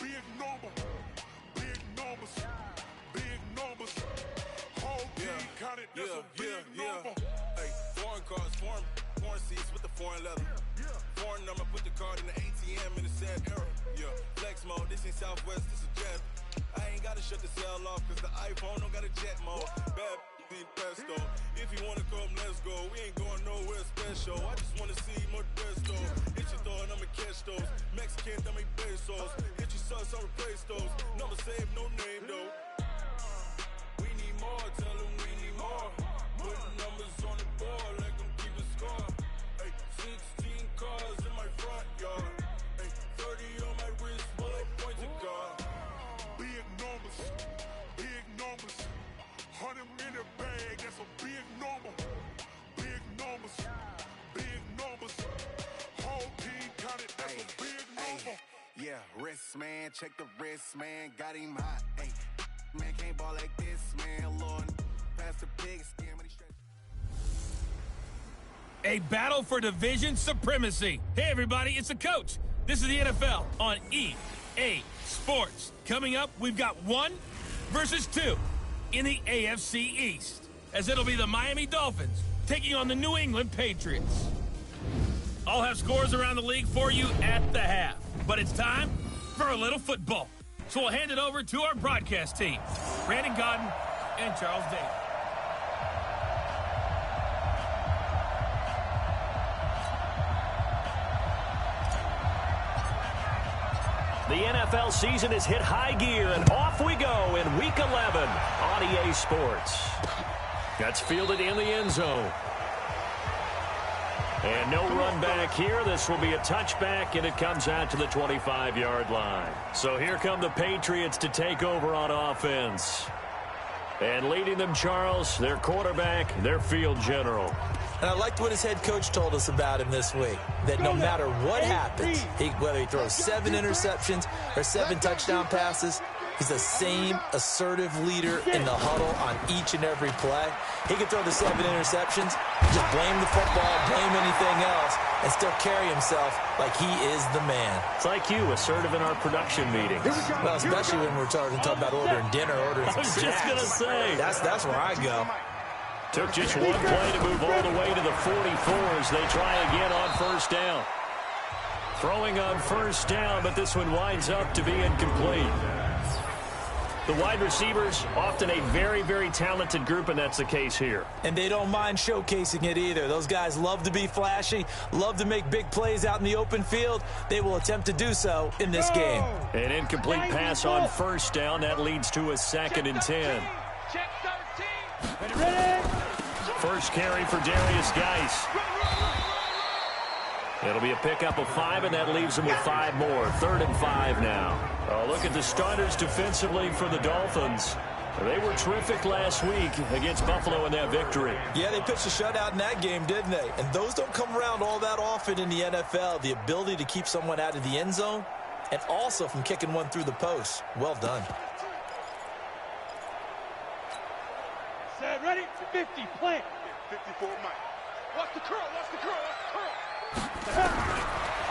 Big number, big numbers, big numbers. Whole team counted, that's a big number. Hey, foreign cars, foreign seats with the foreign leather. Foreign number, put the card in the ATM in the sad era. Yeah, flex mode, this ain't Southwest, this a jet. I ain't gotta shut the cell off, cause the iPhone don't got a jet mode. Bad in pesto. If you wanna come, let's go. We ain't going nowhere special. I just wanna see more Modesto. Hit your throw and I'ma catch those. Mexican, dame pesos. Hit your sus, I'll replace those. Number save, no name though. We need more, tell them we need more. Putting numbers on the board, like them keep a score. Hey, 16 cars in my front yard. Hey, 30 on my wrist, more like points of God. Big numbers, big numbers. 100 in the bag, that's a big number. Big numbers, big numbers. Whole team counted, that's a big number. Yeah, wrist man, check the wrist man, got him hot. Hey, man can't ball like this, man. Lord, past the pig skin when he stretch. A battle for division supremacy. Hey, everybody, it's the coach. This is the NFL on EA Sports. Coming up, we've got 1 versus 2 in the AFC East, as it'll be the Miami Dolphins taking on the New England Patriots. I'll have scores around the league for you at the half, but it's time for a little football. So we'll hand it over to our broadcast team, Brandon Godden and Charles Davis. The NFL season has hit high gear, and off we go in Week 11 on EA Sports. That's fielded in the end zone. And no run back here. This will be a touchback, and it comes out to the 25-yard line. So here come the Patriots to take over on offense. And leading them, Charles, their quarterback, their field general. And I liked what his head coach told us about him this week, that no matter what happens, whether he throws 7 interceptions or 7 touchdown passes, he's the same assertive leader in the huddle on each and every play. He can throw the 7 interceptions, just blame the football, blame anything else, and still carry himself like he is the man. It's like you, assertive in our production meetings. Well, especially when we're talking about ordering dinner, ordering some snacks. I was just going to say. That's where I go. Took just one play to move all the way to the 44 as they try again on first down. Throwing on first down, but this one winds up to be incomplete. The wide receivers, often a very, very talented group, and that's the case here. And they don't mind showcasing it either. Those guys love to be flashy, love to make big plays out in the open field. They will attempt to do so in this game. An incomplete pass on first down. That leads to a 2nd and 10. Check 13. Ready? First carry for Darius Geis. It'll be a pickup of 5, and that leaves them with 5 more. 3rd and 5 now. Look at the starters defensively for the Dolphins. They were terrific last week against Buffalo in that victory. Yeah, they pitched a shutout in that game, didn't they? And those don't come around all that often in the NFL. The ability to keep someone out of the end zone and also from kicking one through the post. Well done. Set, ready? 50, plant. 54 Mike. Watch the curl, watch the curl, watch the curl.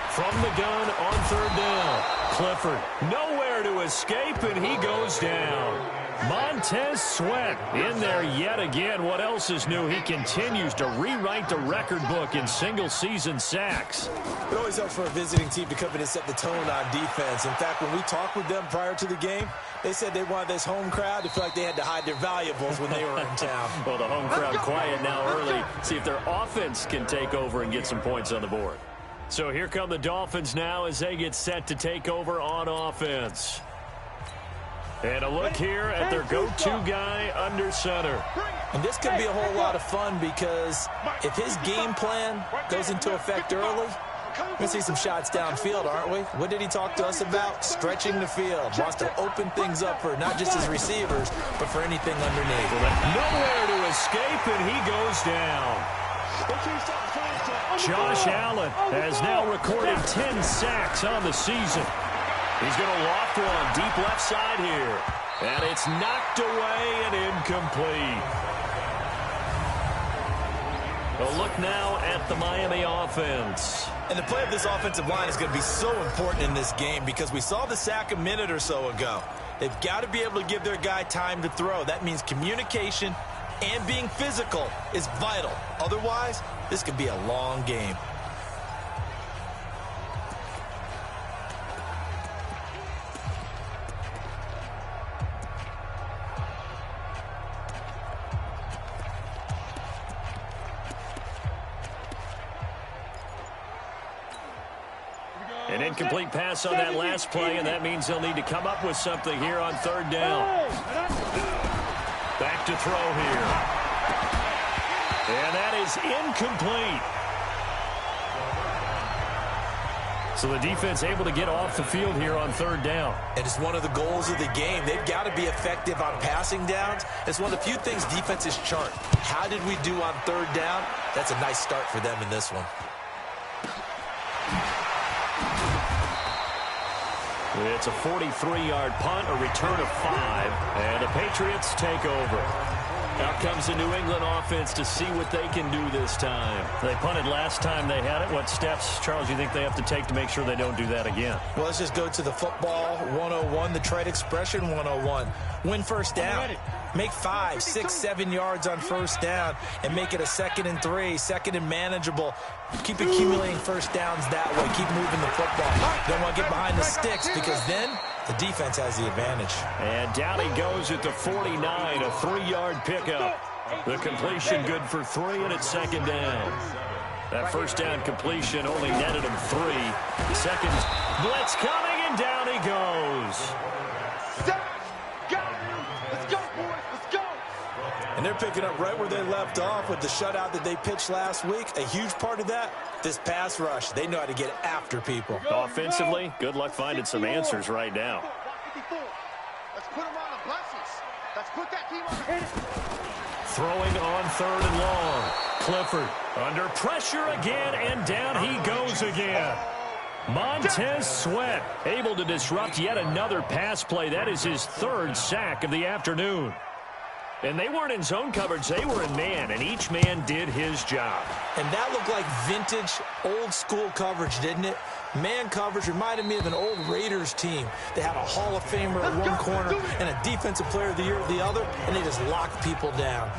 From the gun on 3rd down. Clifford nowhere to escape, and he goes down. Montez Sweat in there yet again. What else is new? He continues to rewrite the record book in single-season sacks. It always helps for a visiting team to come in and set the tone on defense. In fact, when we talked with them prior to the game, they said they wanted this home crowd to feel like they had to hide their valuables when they were in town. Well, the home crowd quiet now early. See if their offense can take over and get some points on the board. So here come the Dolphins now as they get set to take over on offense. And a look here at their go-to guy under center. And this could be a whole lot of fun because if his game plan goes into effect early, we're going to see some shots downfield, aren't we? What did he talk to us about? Stretching the field. Wants to open things up for not just his receivers, but for anything underneath. Nowhere to escape, and he goes down. Josh Allen has now recorded 10 sacks on the season. He's going to loft one deep left side here. And it's knocked away and incomplete. A look now at the Miami offense. And the play of this offensive line is going to be so important in this game because we saw the sack a minute or so ago. They've got to be able to give their guy time to throw. That means communication and being physical is vital. Otherwise, this could be a long game. An incomplete pass on that last play, and that means they'll need to come up with something here on third down. Back to throw here. And that is incomplete. So the defense able to get off the field here on third down. And it's one of the goals of the game. They've got to be effective on passing downs. It's one of the few things defenses chart. How did we do on third down? That's a nice start for them in this one. It's a 43-yard punt, a return of 5, and the Patriots take over. Out comes the New England offense to see what they can do this time. They punted last time they had it. What steps, Charles, do you think they have to take to make sure they don't do that again? Well, let's just go to the football 101, the trade expression 101. Win first down. Make 5, 6, 7 yards on first down and make it a 2nd and 3, 2nd and manageable. Keep accumulating first downs that way. Keep moving the football. Don't want to get behind the sticks because then the defense has the advantage. And down he goes at the 49, a 3-yard pickup. The completion good for 3, and it's 2nd down. That first down completion only netted him 3. Second blitz coming, and down he goes. And they're picking up right where they left off with the shutout that they pitched last week. A huge part of that, this pass rush. They know how to get after people. Offensively, good luck finding some answers right now. Let's put them on the buses. Let's put that team on the Throwing on 3rd and long. Clifford under pressure again, and down he goes again. Montez Sweat able to disrupt yet another pass play. That is his 3rd sack of the afternoon. And they weren't in zone coverage, they were in man, and each man did his job. And that looked like vintage, old-school coverage, didn't it? Man coverage reminded me of an old Raiders team. They had a Hall of Famer at one corner and a Defensive Player of the Year at the other, and they just locked people down.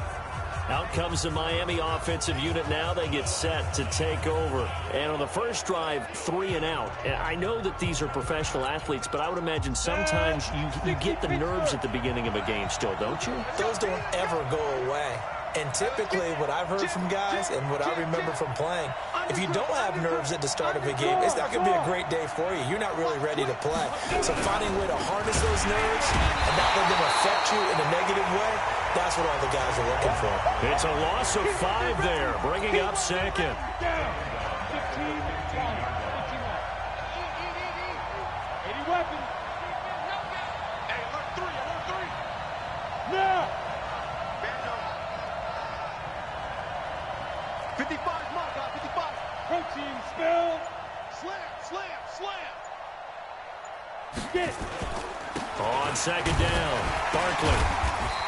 Out comes the Miami offensive unit now. They get set to take over. And on the first drive, 3 and out. And I know that these are professional athletes, but I would imagine sometimes you get the nerves at the beginning of a game still, don't you? Those don't ever go away. And typically, what I've heard from guys and what I remember from playing, if you don't have nerves at the start of a game, it's not going to be a great day for you. You're not really ready to play. So finding a way to harness those nerves and not let them affect you in a negative way, that's what all the guys are looking for. It's a loss of 5 there, bringing up 2nd. Now! 55, my God, 55. Protein spell. Slam. Get it. On 2nd down, Barkley.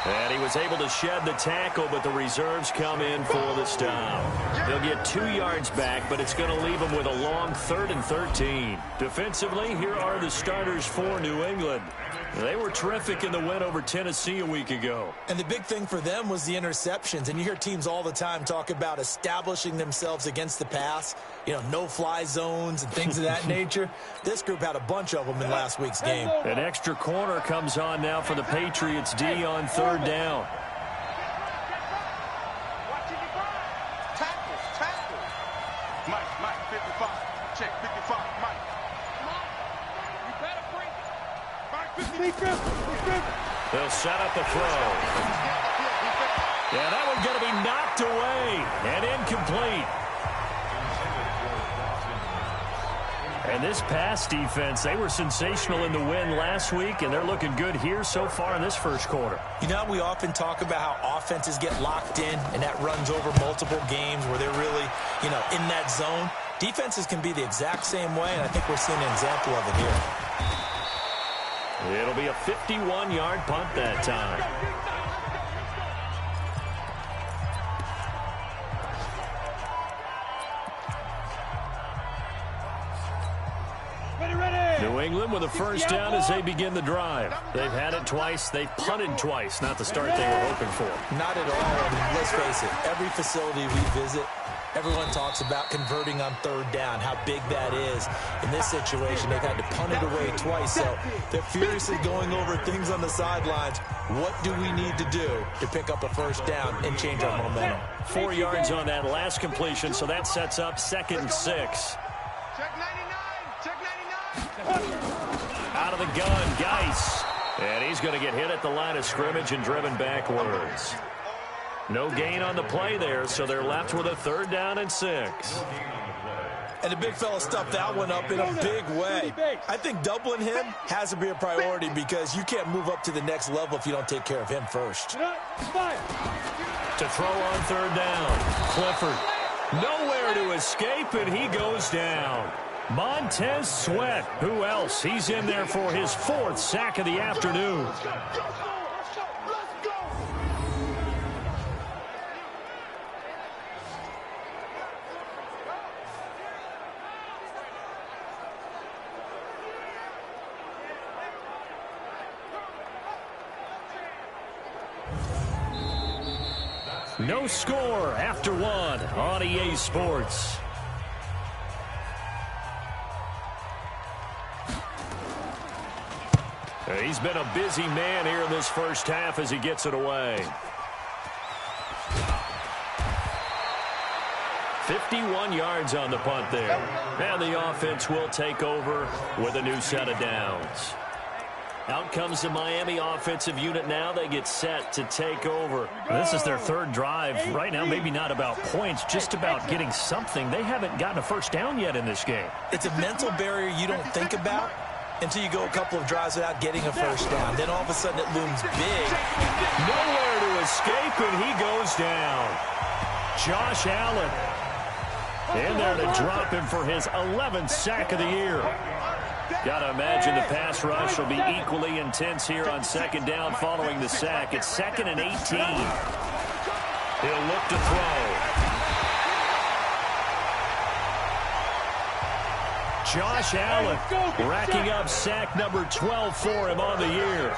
And he was able to shed the tackle, but the reserves come in for the stop. They'll get 2 yards back, but it's going to leave them with a long 3rd and 13. Defensively, here are the starters for New England. They were terrific in the win over Tennessee a week ago. And the big thing for them was the interceptions. And you hear teams all the time talk about establishing themselves against the pass, no-fly zones and things of that nature. This group had a bunch of them in last week's game. An extra corner comes on now for the Patriots D on 3rd down. Tackles. Mike, 55. Check, 55, Mike. You better bring it. They'll set up the throw. Yeah, that one's going to be knocked away and incomplete. And this pass defense, they were sensational in the win last week, and they're looking good here so far in this first quarter. We often talk about how offenses get locked in, and that runs over multiple games where they're really, in that zone. Defenses can be the exact same way, and I think we're seeing an example of it here. It'll be a 51-yard punt that time. New England with a first down as they begin the drive. They've had it twice. They've punted twice. Not the start they were hoping for. Not at all. I mean, let's face it. Every facility we visit, everyone talks about converting on third down, how big that is. In this situation, they've had to punt it away twice, so they're furiously going over things on the sidelines. What do we need to do to pick up a first down and change our momentum? 4 yards on that last completion, so that sets up 2nd and 6. Check 99. Check 99. Out of the gun, Geis. And he's going to get hit at the line of scrimmage and driven backwards. No gain on the play there, so they're left with a 3rd down and 6. And the big fella stuffed that one up in a big way. I think doubling him has to be a priority because you can't move up to the next level if you don't take care of him first. To throw on 3rd down, Clifford. Nowhere to escape, and he goes down. Montez Sweat. Who else? He's in there for his 4th sack of the afternoon. No score after 1 on EA Sports. He's been a busy man here in this first half as he gets it away. 51 yards on the punt there. And the offense will take over with a new set of downs. Out comes the Miami offensive unit now. They get set to take over. This is their 3rd drive. Right now, maybe not about points, just about getting something. They haven't gotten a first down yet in this game. It's a mental barrier you don't think about until you go a couple of drives without getting a first down. Then all of a sudden it looms big. Nowhere to escape, and he goes down. Josh Allen in there to drop him for his 11th sack of the year. Got to imagine the pass rush will be equally intense here on 2nd down following the sack. It's 2nd and 18. He'll look to throw. Josh Allen racking up sack number 12 for him on the year.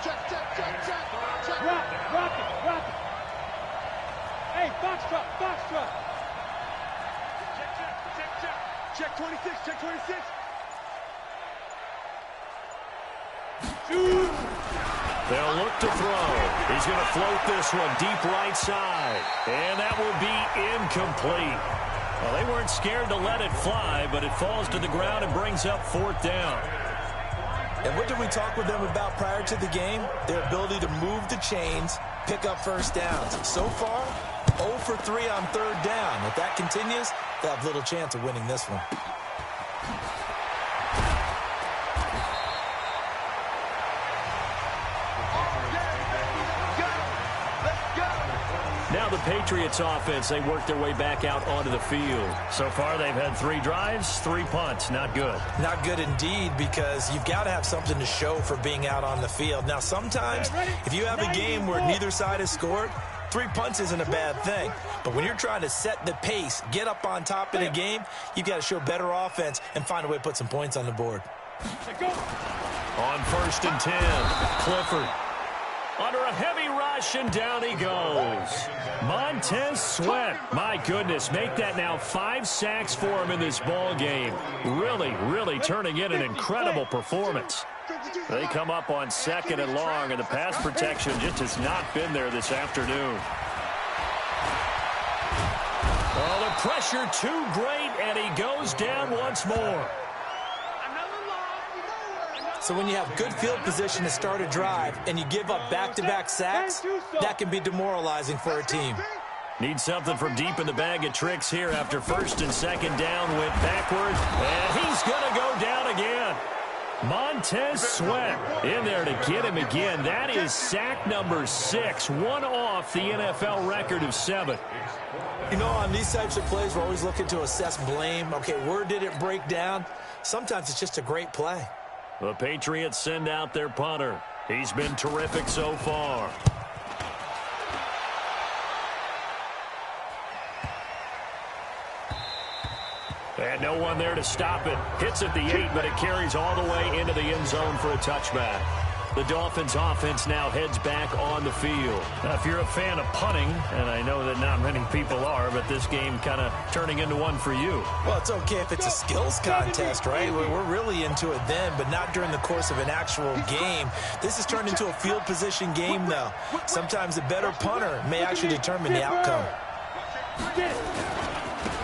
Check. Rock it. Hey, box truck. Check 26, check 26. They'll look to throw. He's going to float this one deep right side. And that will be incomplete. Well, they weren't scared to let it fly, but it falls to the ground and brings up 4th down. And what did we talk with them about prior to the game? Their ability to move the chains, pick up first downs. So far, 0 for 3 on 3rd down. If that continues, they'll have little chance of winning this one. Now the Patriots offense, they work their way back out onto the field. So far they've had 3 drives, 3 punts. Not good. Not good indeed, because you've got to have something to show for being out on the field. Now sometimes if you have a game where neither side has scored, 3 punts isn't a bad thing. But when you're trying to set the pace, get up on top of the game, you've got to show better offense and find a way to put some points on the board. On 1st and 10, Clifford under a heavy rush, and down he goes. Montez Sweat, my goodness, make that now 5 sacks for him in this ball game. Really turning in an incredible performance. They come up on 2nd and long, and the pass protection just has not been there this afternoon. Oh, the pressure too great, and he goes down once more. So when you have good field position to start a drive and you give up back-to-back sacks, that can be demoralizing for a team. Need something from deep in the bag of tricks here after 1st and 2nd down went backward, and he's going to go down again. Montez Sweat in there to get him again. That is sack number 6, one off the NFL record of 7. You know, on these types of plays, we're always looking to assess blame. Okay, where did it break down? Sometimes it's just a great play. The Patriots send out their punter. He's been terrific so far. And And no one there to stop it. Hits at the 8, but it carries all the way into the end zone for a touchback. The Dolphins offense now heads back on the field. Now, if you're a fan of punting, and I know that not many people are, but this game kind of turning into one for you. Well, it's okay if it's a skills contest, right? We're really into it then, but not during the course of an actual game. This has turned into a field position game, though. Sometimes a better punter may actually determine the outcome.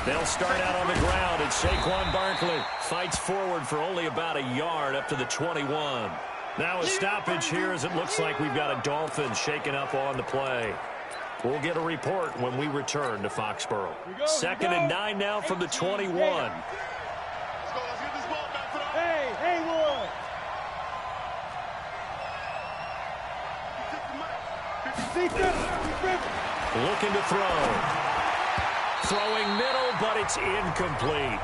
They'll start out on the ground, and Saquon Barkley fights forward for only about a yard up to the 21. Now a stoppage here as it looks like we've got a Dolphin shaken up on the play. We'll get a report when we return to Foxborough. 2nd and 9 now from the 21. Let's get this ball back for the Haywood. Looking to throw. Throwing middle, but it's incomplete.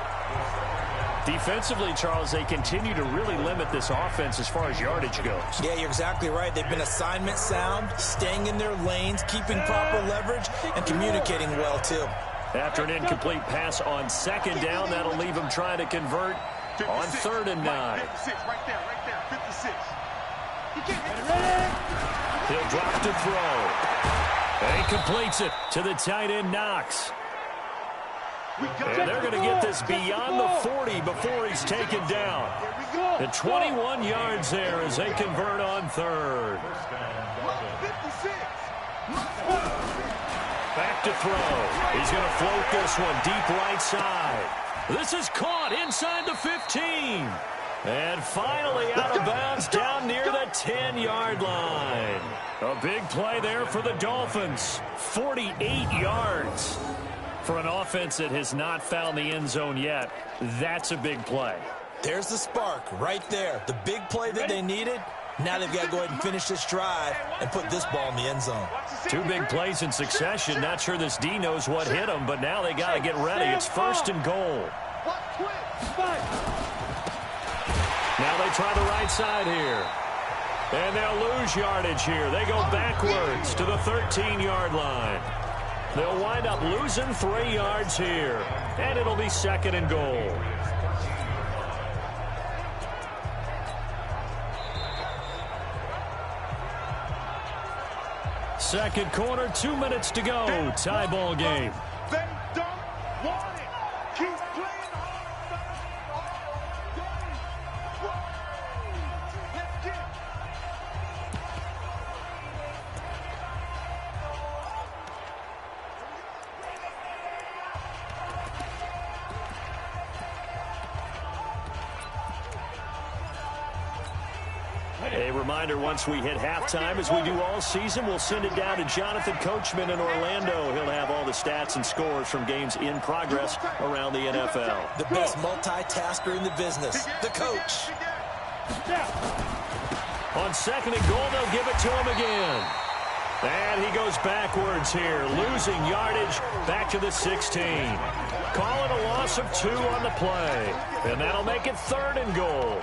Defensively, Charles, they continue to really limit this offense as far as yardage goes. Yeah, you're exactly right. They've been assignment sound, staying in their lanes, keeping proper leverage, and communicating well, too. After an incomplete pass on 2nd down, that'll leave them trying to convert on 3rd and 9. 56, right there, 56. He'll drop to throw. And he completes it to the tight end, Knox. And they're going to get this beyond the 40 before he's taken down. At 21 yards there as they convert on 3rd. Back to throw. He's going to float this one deep right side. This is caught inside the 15. And finally out of bounds down near the 10-yard line. A big play there for the Dolphins. 48 yards. For an offense that has not found the end zone yet, that's a big play. There's the spark right there. The big play that they needed. Now they've got to go ahead and finish this drive and put this ball in the end zone. 2 big plays in succession. Not sure this D knows what hit them, but now they got to get ready. It's 1st and goal. Now they try the right side here. And they'll lose yardage here. They go backwards to the 13-yard line. They'll wind up losing 3 yards here. And it'll be 2nd and goal. Second quarter, 2 minutes to go. Tie ball game. They don't want it. Keep playing hard. Let's get it. A reminder, once we hit halftime, as we do all season, we'll send it down to Jonathan Coachman in Orlando. He'll have all the stats and scores from games in progress around the NFL. The best multitasker in the business, the coach. On 2nd and goal, they'll give it to him again. And he goes backwards here, losing yardage back to the 16. Calling a loss of 2 on the play. And that'll make it 3rd and goal.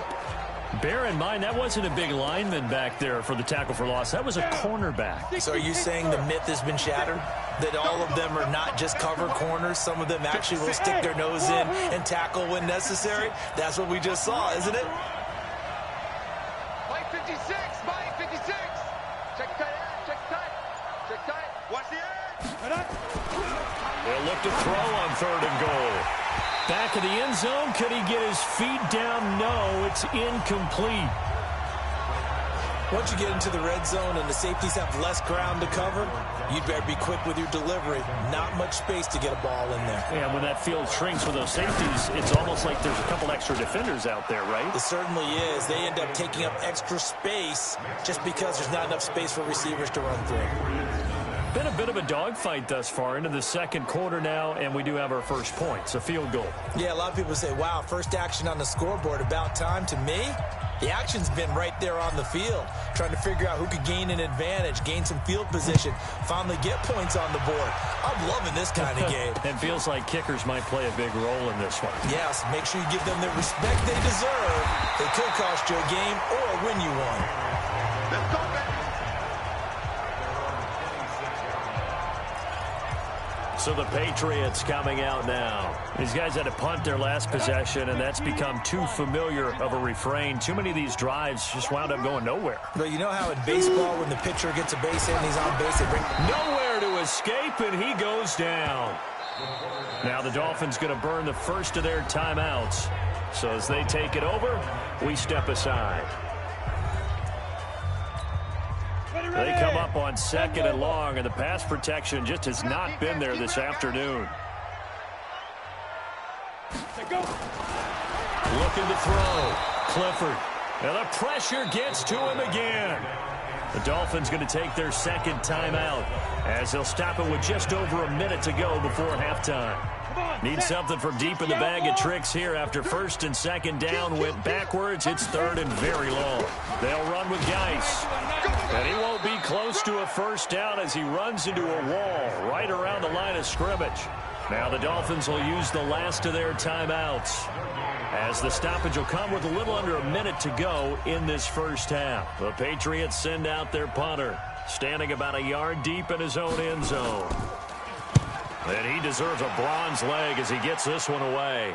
Bear in mind, that wasn't a big lineman back there for the tackle for loss. That was a cornerback. So are you saying the myth has been shattered? That all of them are not just cover corners? Some of them actually will stick their nose in and tackle when necessary? That's what we just saw, isn't it? Mike 56, Mike 56. Check tight, check tight, check tight. Watch the edge. They'll look to throw on 3rd and goal. Back of the end zone. Could he get his feet down? No, it's incomplete. Once you get into the red zone and the safeties have less ground to cover, you'd better be quick with your delivery. Not much space to get a ball in there. Yeah, when that field shrinks with those safeties, it's almost like there's a couple extra defenders out there, right? It certainly is. They end up taking up extra space just because there's not enough space for receivers to run through. Been a bit of a dogfight thus far into the second quarter now, and we do have our first points, a field goal. Yeah, a lot of people say, wow, first action on the scoreboard, about time. To me, the action's been right there on the field, trying to figure out who could gain an advantage, gain some field position, finally get points on the board. I'm loving this kind of game. It feels like kickers might play a big role in this one. Yes, make sure you give them the respect they deserve. They could cost you a game or win you one. Let's go, baby. So the Patriots coming out now. These guys had to punt their last possession, and that's become too familiar of a refrain. Too many of these drives just wound up going nowhere. But you know how in baseball, when the pitcher gets a base hit and he's on base, they bring... Nowhere to escape, and he goes down. Now the Dolphins going to burn the first of their timeouts. So as they take it over, we step aside. They come up on 2nd and long, and the pass protection just has not been there this afternoon. Looking to throw. Clifford. And the pressure gets to him again. The Dolphins going to take their second timeout as they'll stop it with just over a minute to go before halftime. Need something from deep in the bag of tricks here after 1st and 2nd down went backwards. It's 3rd and very long. They'll run with Geis. And he won't be close to a first down as he runs into a wall right around the line of scrimmage. Now the Dolphins will use the last of their timeouts as the stoppage will come with a little under a minute to go in this first half. The Patriots send out their punter, standing about a yard deep in his own end zone. And he deserves a bronze leg as he gets this one away.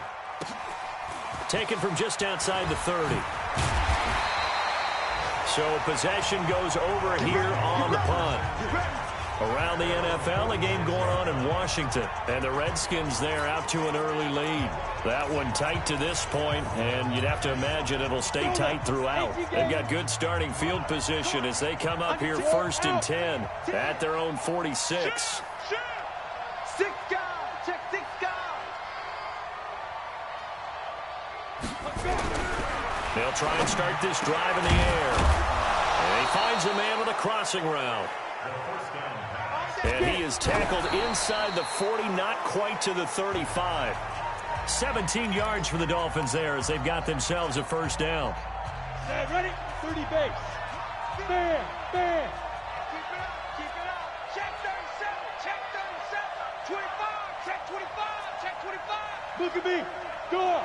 Taken from just outside the 30. So possession goes over here on the punt. Around the NFL, a game going on in Washington. And the Redskins there out to an early lead. That one tight to this point, and you'd have to imagine it'll stay tight throughout. They've got good starting field position as they come up here 1st and 10 at their own 46. They'll try and start this drive in the air. And he finds a man with a crossing route. And he is tackled inside the 40, not quite to the 35. 17 yards for the Dolphins there as they've got themselves a first down. Ready? 30 base. Bam, bam. Keep it up. Check 37. Check 37. 25. Check 25. Check 25. Look at me. Go.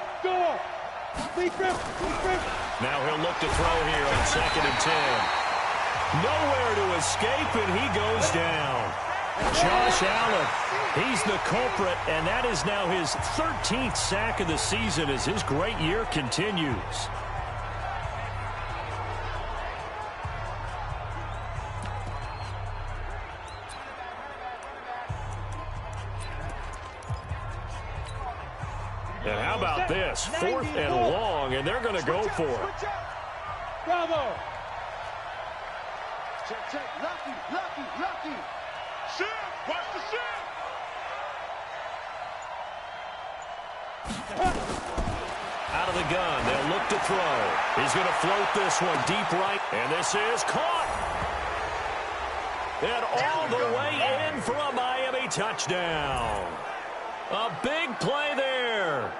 Now he'll look to throw here on 2nd and 10. Nowhere to escape, and he goes down. Josh Allen, he's the culprit, and that is now his 13th sack of the season as his great year continues. And how about this? 4th and long, and they're going to go for it. Bravo. Check. Lucky. Ship! Watch the ship! Out of the gun, they'll look to throw. He's going to float this one deep right, and this is caught. And all the way in for a Miami touchdown. A big play there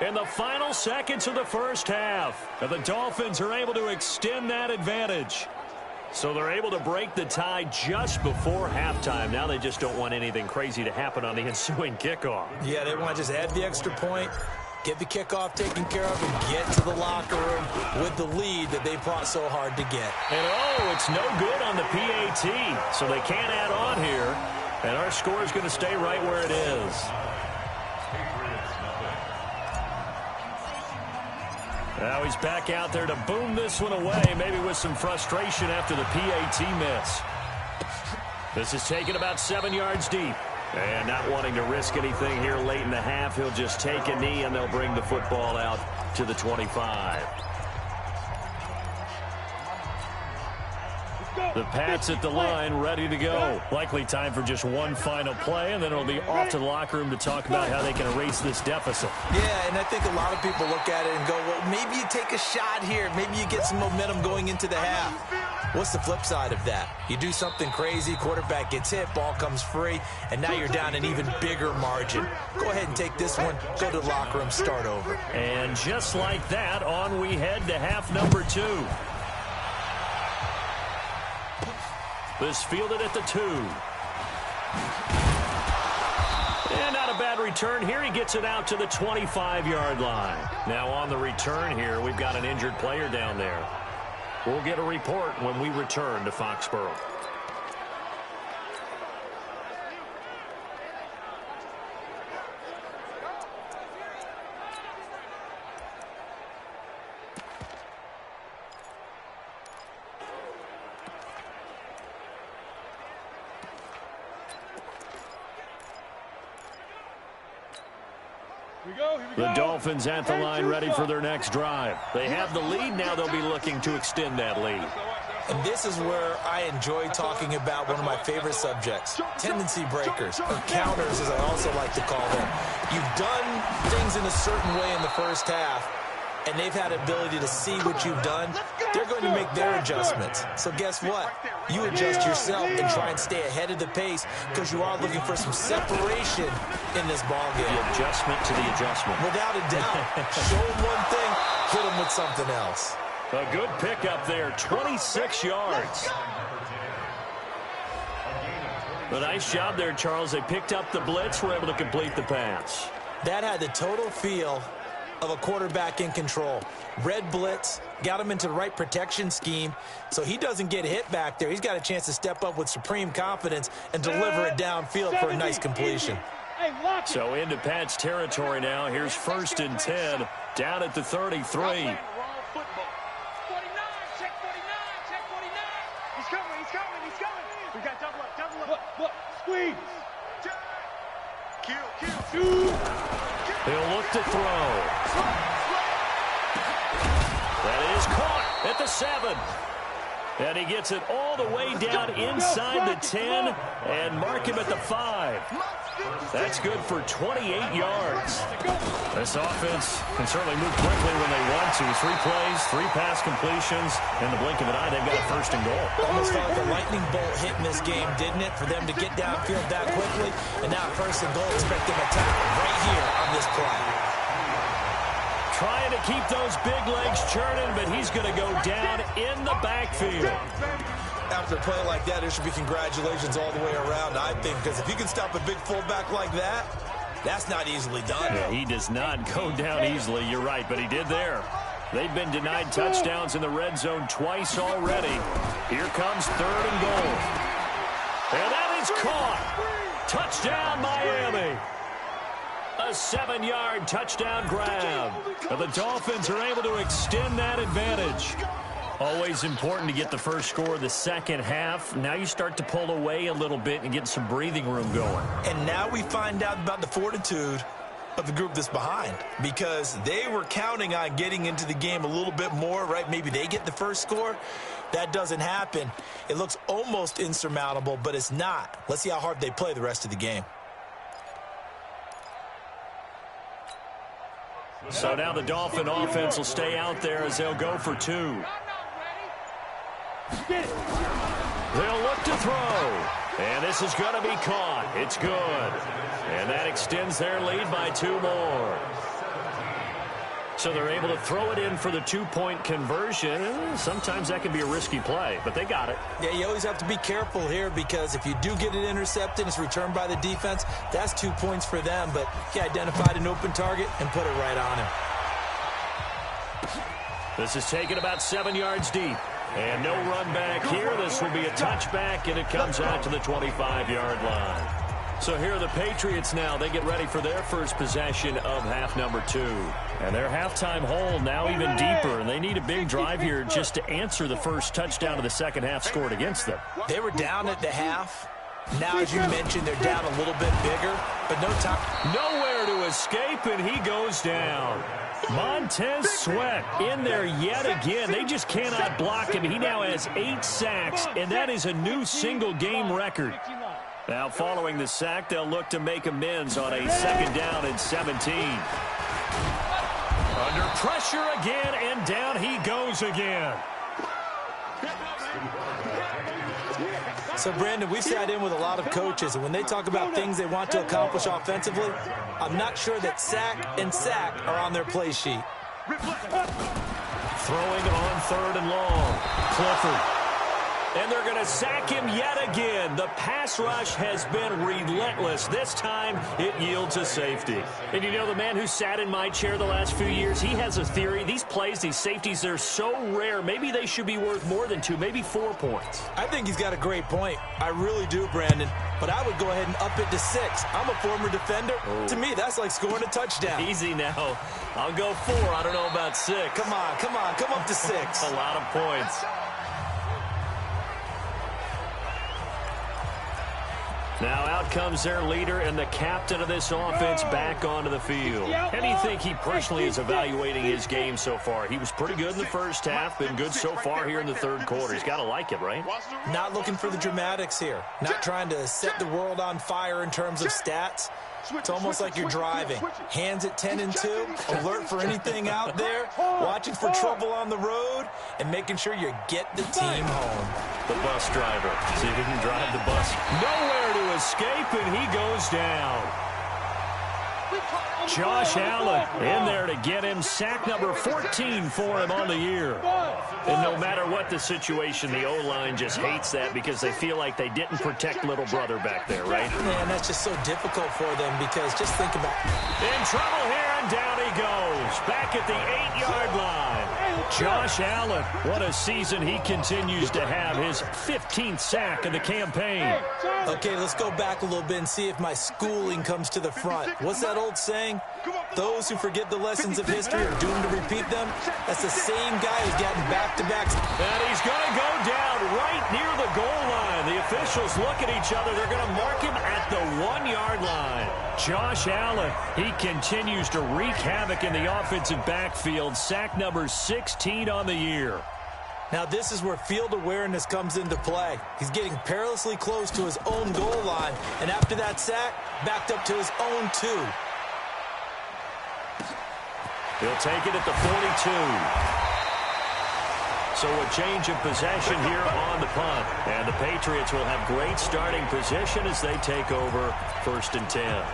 in the final seconds of the first half. And the Dolphins are able to extend that advantage. So they're able to break the tie just before halftime. Now they just don't want anything crazy to happen on the ensuing kickoff. Yeah, they want to just add the extra point, get the kickoff taken care of, and get to the locker room with the lead that they fought so hard to get. And it's no good on the PAT, so they can't add on here. And our score is going to stay right where it is. Now he's back out there to boom this one away, maybe with some frustration after the PAT miss. This is taken about 7 yards deep. And not wanting to risk anything here late in the half, he'll just take a knee and they'll bring the football out to the 25. The Pats at the line, ready to go. Likely time for just one final play, and then it'll be off to the locker room to talk about how they can erase this deficit. Yeah, and I think a lot of people look at it and go, well, maybe you take a shot here. Maybe you get some momentum going into the half. What's the flip side of that? You do something crazy, quarterback gets hit, ball comes free, and now you're down an even bigger margin. Go ahead and take this one, go to the locker room, start over. And just like that, on we head to half number 2. This fielded at the 2. And not a bad return here. He gets it out to the 25-yard line. Now on the return here, we've got an injured player down there. We'll get a report when we return to Foxborough. The Dolphins at the line ready for their next drive. They have the lead. Now they'll be looking to extend that lead. And this is where I enjoy talking about one of my favorite subjects, tendency breakers, or counters as I also like to call them. You've done things in a certain way in the first half, and they've had ability to see what you've done. They're going to make their adjustments. So guess what? You adjust yourself and try and stay ahead of the pace because you are looking for some separation in this ball game. The adjustment to the adjustment. Without a doubt. Show them one thing, hit them with something else. A good pickup there, 26 yards. A nice job there, Charles. They picked up the blitz, were able to complete the pass. That had the total feel of a quarterback in control. Red blitz, got him into the right protection scheme, so he doesn't get hit back there. He's got a chance to step up with supreme confidence and deliver it downfield for a nice completion. So into Pat's territory now. Here's 1st and 10, down at the 33. Squeeze. He'll look to throw. That is caught at the 7. And he gets it all the way down inside the 10 and mark him at the 5. That's good for 28 yards. This offense can certainly move quickly when they want to. 3 plays, 3 pass completions. In the blink of an eye, they've got a 1st and goal. Almost felt like a lightning bolt hit in this game, didn't it? For them to get downfield that quickly. And now 1st and goal, expect them to tackle right here on this play. Trying to keep those big legs churning, but he's going to go down in the backfield. After a play like that, there should be congratulations all the way around, I think, because if you can stop a big fullback like that, that's not easily done. Yeah, he does not go down easily, you're right, but he did there. They've been denied touchdowns in the red zone twice already. Here comes 3rd and goal. And that is caught. Touchdown, Miami. A 7-yard touchdown grab. And the Dolphins are able to extend that advantage. Always important to get the first score of the second half. Now you start to pull away a little bit and get some breathing room going. And now we find out about the fortitude of the group that's behind, because they were counting on getting into the game a little bit more, right? Maybe they get the first score. That doesn't happen. It looks almost insurmountable, but it's not. Let's see how hard they play the rest of the game. So now the Dolphin offense will stay out there as they'll go for 2. They'll look to throw. And this is going to be caught. It's good. And that extends their lead by 2 more. So they're able to throw it in for the 2-point conversion. Sometimes that can be a risky play, but they got it. Yeah, you always have to be careful here, because if you do get it intercepted, it's returned by the defense, that's 2 points for them. But he identified an open target and put it right on him. This is taken about 7 yards deep. And no run back here. This will be a touchback, and it comes out to the 25-yard line. So here are the Patriots now. They get ready for their first possession of half number 2. And their halftime hole now even deeper. And they need a big drive here just to answer the first touchdown of the second half scored against them. They were down at the half. Now, as you mentioned, they're down a little bit bigger, but no time. Nowhere to escape, and he goes down. Montez Sweat in there yet again. They just cannot block him. He now has 8 sacks, and that is a new single-game record. Now, following the sack, they'll look to make amends on a 2nd down and 17. Under pressure again, and down he goes again. So, Brandon, we've sat in with a lot of coaches, and when they talk about things they want to accomplish offensively, I'm not sure that sack and sack are on their play sheet. Throwing on 3rd and long. Clifford. And they're going to sack him yet again. The pass rush has been relentless. This time, it yields a safety. And you know, the man who sat in my chair the last few years, he has a theory. These plays, these safeties, they're so rare. Maybe they should be worth more than 2, maybe 4 points. I think he's got a great point. I really do, Brandon. But I would go ahead and up it to 6. I'm a former defender. Oh. To me, that's like scoring a touchdown. Easy now. I'll go 4. I don't know about 6. Come on. Come up to 6. A lot of points. Now out comes their leader and the captain of this offense back onto the field. How do you think he personally is evaluating his game so far? He was pretty good in the first half, been good so far here in the third quarter. He's got to like it, right? Not looking for the dramatics here. Not trying to set the world on fire in terms of stats. It's almost like you're driving. Hands at 10 and 2, alert for anything out there, watching for trouble on the road, and making sure you get the team home. The bus driver. See if he can drive the bus. Nowhere to escape, and he goes down. Josh Allen in there to get him. Sack number 14 for him on the year. And no matter what the situation, the O-line just hates that because they feel like they didn't protect little brother back there, right? Man, that's just so difficult for them because just think about it. In trouble here, and down he goes. Back at the 8-yard line. Josh Allen, what a season he continues to have. His 15th sack of the campaign. Okay, let's go back a little bit and see if my schooling comes to the front. What's that old saying? Those who forget the lessons of history are doomed to repeat them. That's the same guy who's gotten back-to-backs. And he's going to go down right near the goal line. The officials look at each other. They're going to mark him at the 1-yard line. Josh Allen, he continues to wreak havoc in the offensive backfield. Sack number 16 on the year. Now this is where field awareness comes into play. He's getting perilously close to his own goal line, and after that sack, backed up to his own 2. He'll take it at the 42. So a change of possession here on the punt. And the Patriots will have great starting position as they take over 1st and 10.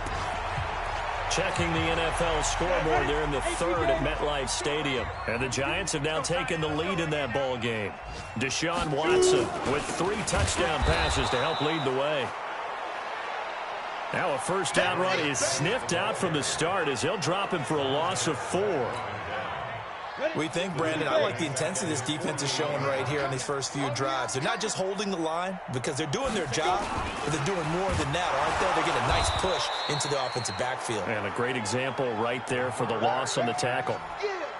Checking the NFL scoreboard there in the third at MetLife Stadium. And the Giants have now taken the lead in that ball game. Deshaun Watson with 3 touchdown passes to help lead the way. Now a first down run is sniffed out from the start as they'll drop him for a loss of 4. We think, Brandon, I like the intensity this defense is showing right here on these first few drives. They're not just holding the line because they're doing their job, but they're doing more than that, aren't they? They're getting a nice push into the offensive backfield. And a great example right there for the loss on the tackle.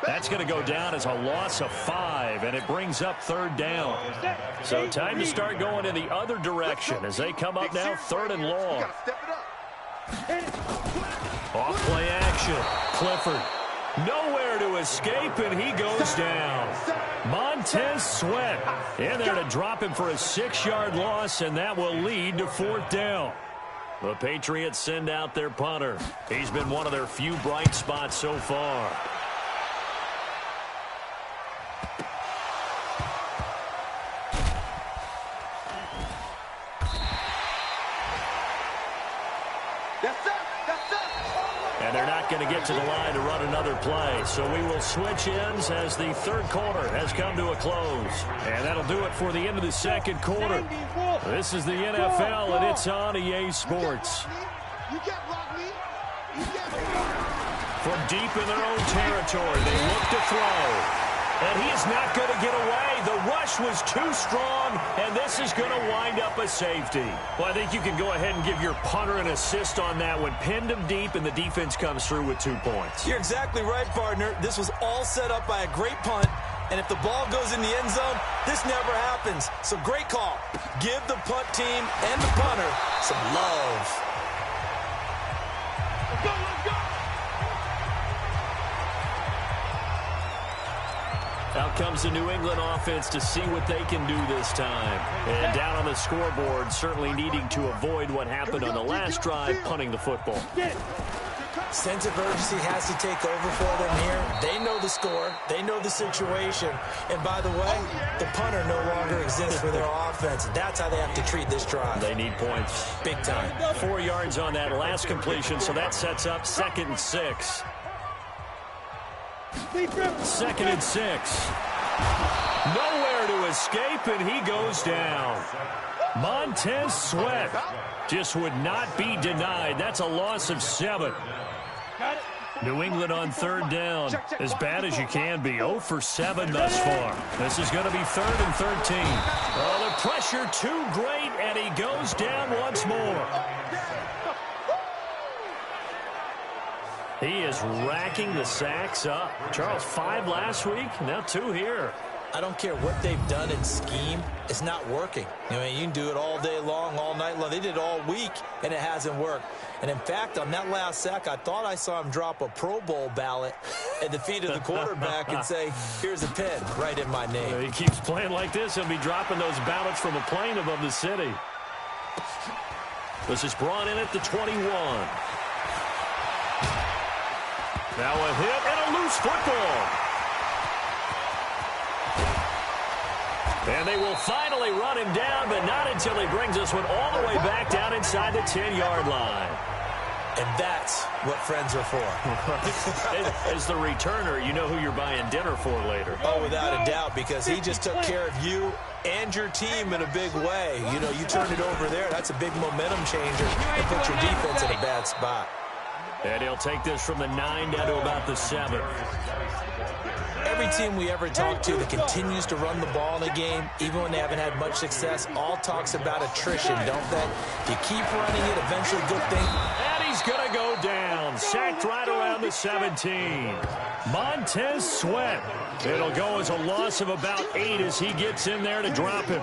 That's going to go down as a loss of 5, and it brings up 3rd down. So time to start going in the other direction as they come up now 3rd and long. Off play action. Clifford. Nowhere to escape, and he goes down. Montez Sweat in there to drop him for a 6-yard loss, and that will lead to 4th down. The Patriots send out their punter. He's been one of their few bright spots so far. And they're not going to get to the line to run another play. So we will switch ends as the third quarter has come to a close. And that'll do it for the end of the second quarter. This is the NFL, and it's on EA Sports. From deep in their own territory, they look to throw. And he is not going to get away. The rush was too strong, and this is going to wind up a safety. Well, I think you can go ahead and give your punter an assist on that one. Pinned him deep, and the defense comes through with 2 points. You're exactly right, partner. This was all set up by a great punt, and if the ball goes in the end zone, this never happens. So great call. Give the punt team and the punter some love. Let's go, let's go. Out comes the New England offense to see what they can do this time. And down on the scoreboard, certainly needing to avoid what happened on the last drive, punting the football. Sense of urgency has to take over for them here. They know the score. They know the situation. And by the way, the punter no longer exists for their offense. That's how they have to treat this drive. They need points. Big time. 4 yards on that last completion, so that sets up 2nd and 6. 2nd and 6. Nowhere to escape, and he goes down. Montez Sweat just would not be denied. That's a loss of 7. New England on 3rd down. As bad as you can be. 0 for 7 thus far. This is going to be 3rd and 13. Oh, the pressure too great, and he goes down once more. He is racking the sacks up. Charles, 5 last week, now 2 here. I don't care what they've done in scheme. It's not working. I mean, you can do it all day long, all night long. They did it all week, and it hasn't worked. And, in fact, on that last sack, I thought I saw him drop a Pro Bowl ballot at the feet of the quarterback and say, here's a pen right in my name. He keeps playing like this. He'll be dropping those ballots from a plane above the city. This is brought in at the 21. Now a hit and a loose football. And they will finally run him down, but not until he brings this one all the way back down inside the 10-yard line. And that's what friends are for. As the returner, you know who you're buying dinner for later. Oh, without a doubt, because he just took care of you and your team in a big way. You know, you turned it over there. That's a big momentum changer and put your defense in a bad spot. And he'll take this from the 9 down to about the 7. Every team we ever talk to that continues to run the ball in a game, even when they haven't had much success, all talks about attrition, don't they? If you keep running it, eventually good thing. And he's going to go down. Sacked right around the 17. Montez Sweat. It'll go as a loss of about 8 as he gets in there to drop him.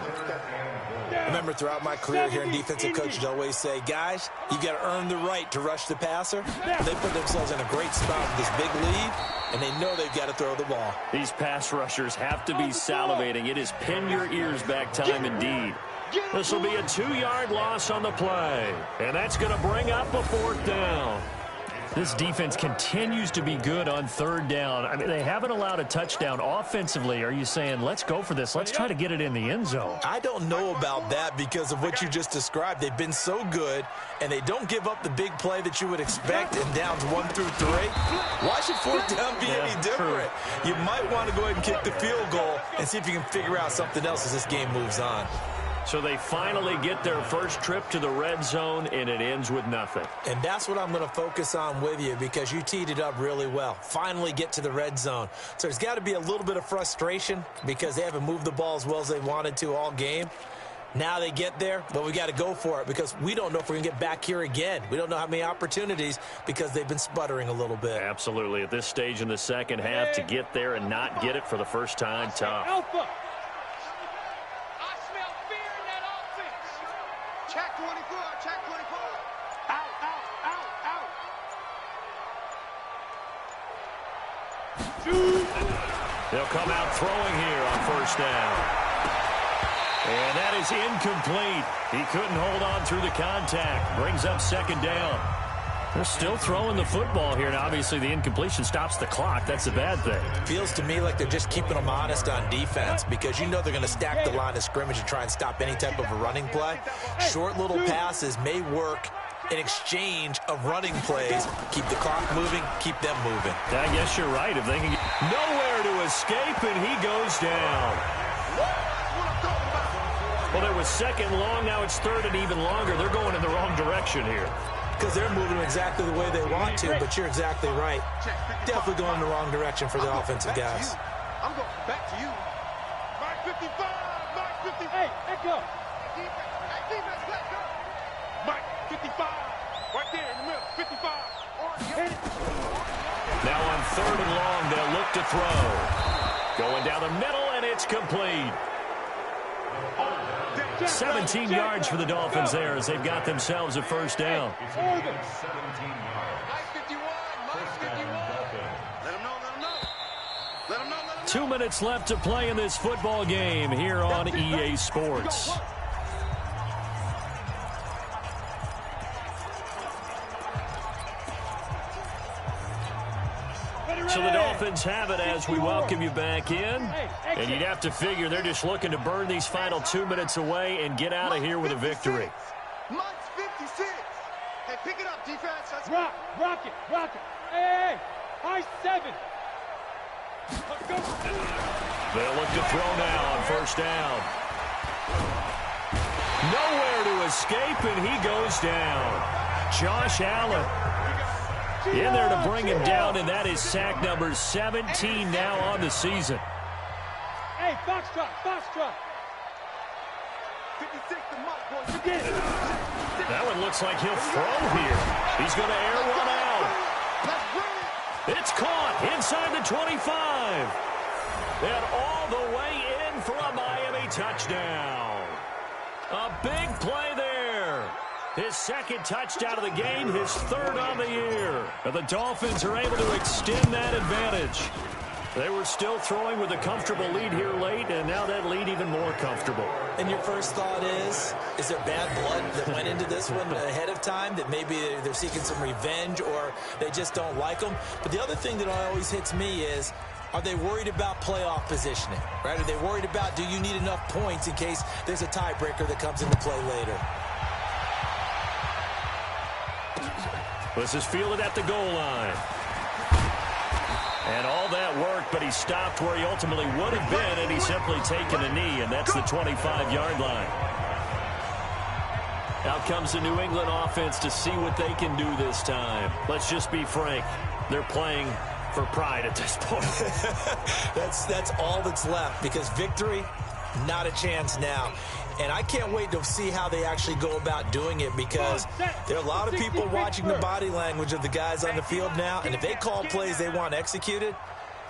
I remember throughout my career here in defensive coaches always say, guys, you got to earn the right to rush the passer. They put themselves in a great spot with this big lead, and they know they've got to throw the ball. These pass rushers have to be salivating. It is pin your ears back time indeed. This will be a 2-yard loss on the play, and that's going to bring up a 4th down. This defense continues to be good on 3rd down. I mean, they haven't allowed a touchdown offensively. Are you saying, let's go for this? Let's try to get it in the end zone. I don't know about that because of what you just described. They've been so good, and they don't give up the big play that you would expect in downs 1 through 3. Why should 4th down be any different? True. You might want to go ahead and kick the field goal and see if you can figure out something else as this game moves on. So they finally get their first trip to the red zone, and it ends with nothing. And that's what I'm going to focus on with you because you teed it up really well. Finally get to the red zone. So there's got to be a little bit of frustration because they haven't moved the ball as well as they wanted to all game. Now they get there, but we got to go for it because we don't know if we're going to get back here again. We don't know how many opportunities because they've been sputtering a little bit. Absolutely. At this stage in the second half, to get there and not get it for the first time, tough. Alpha. Check 24, check 24. Out, out, out, out. They'll come out throwing here on 1st down. And that is incomplete. He couldn't hold on through the contact. Brings up 2nd down. They're still throwing the football here, and obviously the incompletion stops the clock. That's a bad thing. Feels to me like they're just keeping them honest on defense because you know they're going to stack the line of scrimmage and try and stop any type of a running play. Short little passes may work in exchange of running plays. Keep the clock moving, keep them moving. I guess you're right. If they can get nowhere to escape, and he goes down. Well, there was 2nd long. Now it's 3rd and even longer. They're going in the wrong direction here. Because they're moving exactly the way they want to, but you're exactly right. Definitely going in the wrong direction for the offensive guys. I'm going back to you. Mark 55, Mark 55. Hey, echo. Defense, let's go. Mark 55, right there in the middle, 55. Now on 3rd and long, they'll look to throw. Going down the middle, and it's complete. 17 yards for the Dolphins there as they've got themselves a 1st down. 51, Mike 51. Let them know, let them know. Let them know, let them know. 2 minutes left to play in this football game here on EA Sports. So the Dolphins have it as we welcome you back in. And you'd have to figure they're just looking to burn these final 2 minutes away and get out of here with a victory. Mike's 56. Hey, pick it up, defense. That's Rock it. Hey, high 7. Let's go. They'll look to throw now on 1st down. Nowhere to escape, and he goes down. Josh Allen in there to bring him down, and that is sack number 17 now on the season. Hey, Foxtrot. 56 to Mike, boys. You get it. That one looks like he'll throw here. He's going to air one out. Let's bring it. It's caught inside the 25. And all the way in for a Miami touchdown. A big play there. His second touchdown of the game, his third on the year. And the Dolphins are able to extend that advantage. They were still throwing with a comfortable lead here late, and now that lead even more comfortable. And your first thought is there bad blood that went into this one ahead of time, that maybe they're seeking some revenge or they just don't like them? But the other thing that always hits me is, are they worried about playoff positioning, right? Are they worried about, do you need enough points in case there's a tiebreaker that comes into play later? This is fielded at the goal line. And all that worked, but he stopped where he ultimately would have been, and he's simply taken a knee, and that's the 25-yard line. Out comes the New England offense to see what they can do this time. Let's just be frank. They're playing for pride at this point. That's all that's left, because victory, not a chance now. And I can't wait to see how they actually go about doing it, because there are a lot of people watching the body language of the guys on the field now, and if they call plays they want executed,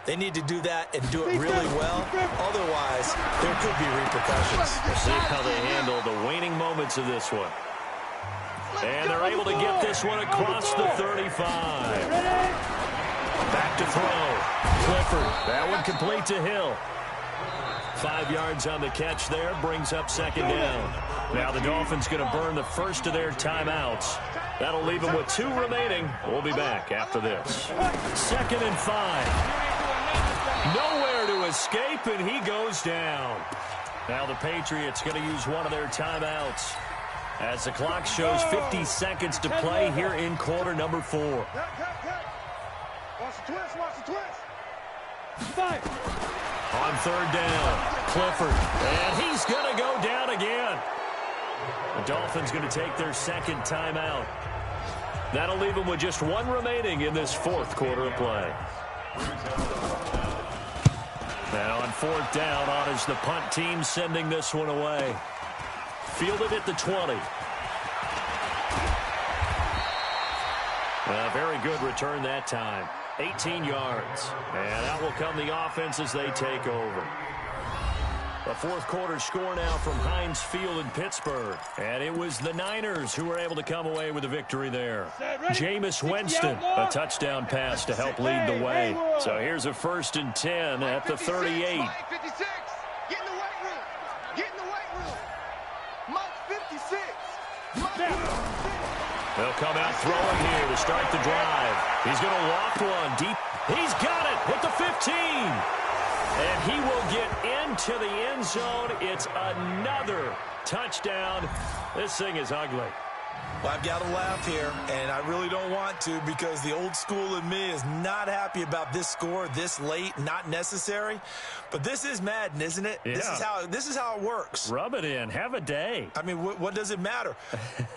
they need to do that and do it really well. Otherwise, there could be repercussions. We'll see how they handle the waning moments of this one. And they're able to get this one across the 35. Back to throw. Clifford. That one complete to Hill. 5 yards on the catch there, brings up second down. Now the Dolphins going to burn the first of their timeouts. That'll leave them with 2 remaining. We'll be back after this. 2nd and 5. Nowhere to escape, and he goes down. Now the Patriots going to use one of their timeouts as the clock shows 50 seconds to play here in quarter number 4. Watch the twist, watch the twist. 5. On 3rd down, Clifford, and he's going to go down again. The Dolphins going to take their 2nd timeout. That'll leave them with just 1 remaining in this 4th quarter of play. Now on 4th down, on is the punt team sending this one away. Fielded at the 20. A very good return that time. 18 yards. And out will come the offense as they take over. The 4th quarter score now from Heinz Field in Pittsburgh. And it was the Niners who were able to come away with a victory there. Jameis Winston, a touchdown pass to help lead the way. So here's a 1st and 10 at the 38. Get in the weight room. Get in the weight room. Mike 56. They'll come out throwing here to start the drive. He's going to loft one deep. He's got it with the 15. And he will get into the end zone. It's another touchdown. This thing is ugly. Well, I've got to laugh here, and I really don't want to, because the old school in me is not happy about this score this late, not necessary. But this is Madden, isn't it? Yeah. This is how it works. Rub it in. Have a day. I mean, what does it matter?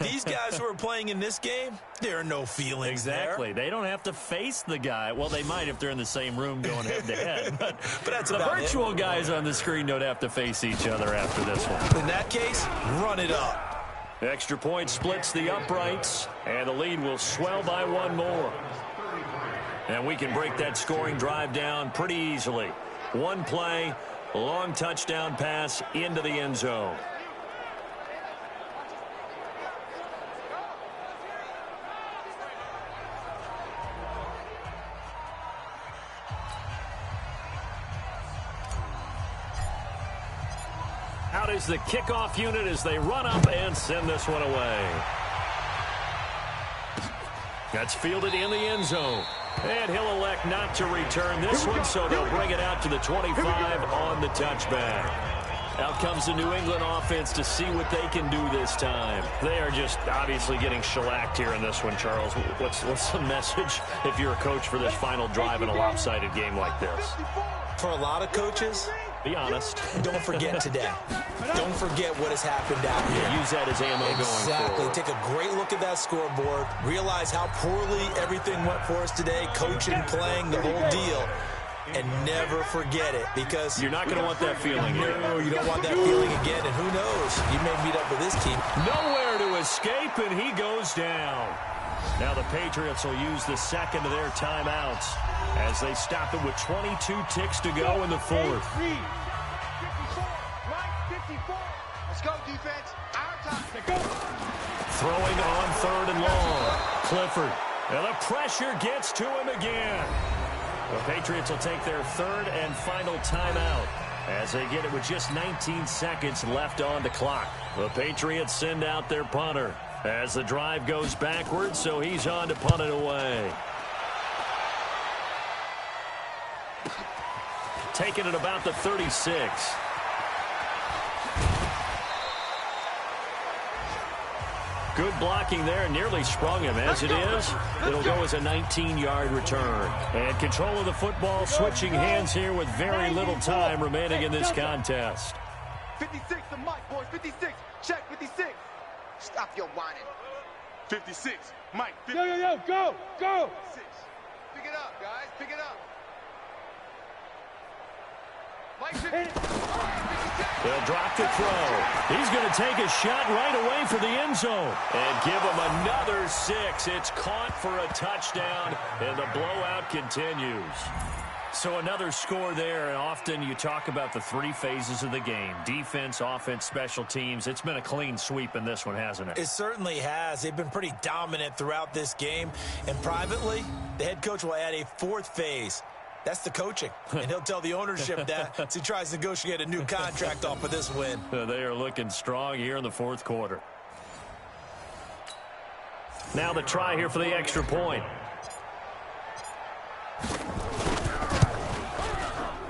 These guys who are playing in this game, there are no feelings Exactly. there. They don't have to face the guy. Well, they might if they're in the same room going head-to-head. But that's the virtual guys on the screen don't have to face each other after this one. In that case, run it up. Extra point splits the uprights, and the lead will swell by 1 more. And we can break that scoring drive down pretty easily. 1 play, long touchdown pass into the end zone. Out is the kickoff unit as they run up and send this one away. That's fielded in the end zone. And he'll elect not to return this one, so they'll bring it out to the 25 on the touchback. Out comes the New England offense to see what they can do this time. They are just obviously getting shellacked here in this one, Charles. What's the message if you're a coach for this final drive in a lopsided game like this? For a lot of coaches, be honest. Don't forget today. Don't forget what has happened out here. Yeah, use that as ammo going forward. Take a great look at that scoreboard. Realize how poorly everything went for us today. Coaching, playing, the whole deal. And never forget it, because you're not going to want that feeling here. No, you don't want that feeling again. And who knows? You may meet up with this team. Nowhere to escape, and he goes down. Now the Patriots will use the second of their timeouts as they stop it with 22 ticks to go in the fourth. 54, right, 54. Let's go, defense. Our time. Let's go. Throwing on third and long. Clifford. And the pressure gets to him again. The Patriots will take their third and final timeout as they get it with just 19 seconds left on the clock. The Patriots send out their punter as the drive goes backwards, so he's on to punt it away. Taking it about the 36. Good blocking there, nearly sprung him. As it is, it'll go as a 19-yard return. And control of the football switching hands here with very little time remaining in this contest. 56 to Mike, boys. 56. Check 56. Stop your whining. 56. Mike. 56. Yo, go, go. 6. Pick it up, guys. Pick it up. Mike 56. They'll drop the throw. He's going to take a shot right away for the end zone. And give him another 6. It's caught for a touchdown, and the blowout continues. So another score there, and often you talk about the three phases of the game. Defense, offense, special teams. It's been a clean sweep in this one, hasn't it? It certainly has. They've been pretty dominant throughout this game. And privately, the head coach will add a fourth phase. That's the coaching. And he'll tell the ownership that as he tries to negotiate a new contract off of this win. They are looking strong here in the fourth quarter. Now the try here for the extra point.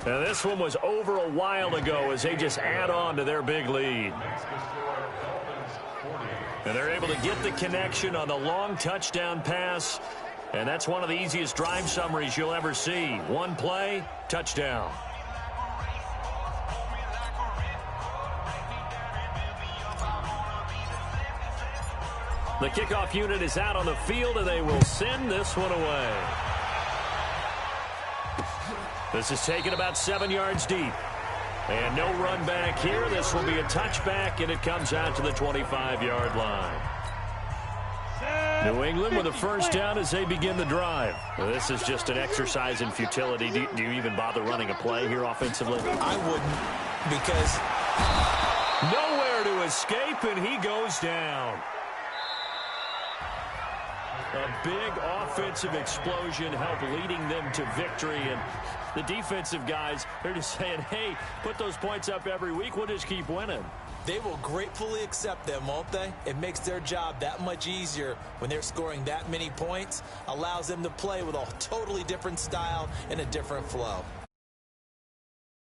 Now this one was over a while ago as they just add on to their big lead. And they're able to get the connection on the long touchdown pass. And that's one of the easiest drive summaries you'll ever see. One play, touchdown. The kickoff unit is out on the field, and they will send this one away. This is taken about 7 yards deep. And no run back here. This will be a touchback, and it comes out to the 25-yard line. New England with a first down as they begin the drive. Well, this is just an exercise in futility. Do you even bother running a play here offensively? I wouldn't, because nowhere to escape, and he goes down. A big offensive explosion helped leading them to victory, and the defensive guys, they're just saying, hey, put those points up every week. We'll just keep winning. They will gratefully accept them, won't they? It makes their job that much easier when they're scoring that many points. Allows them to play with a totally different style and a different flow.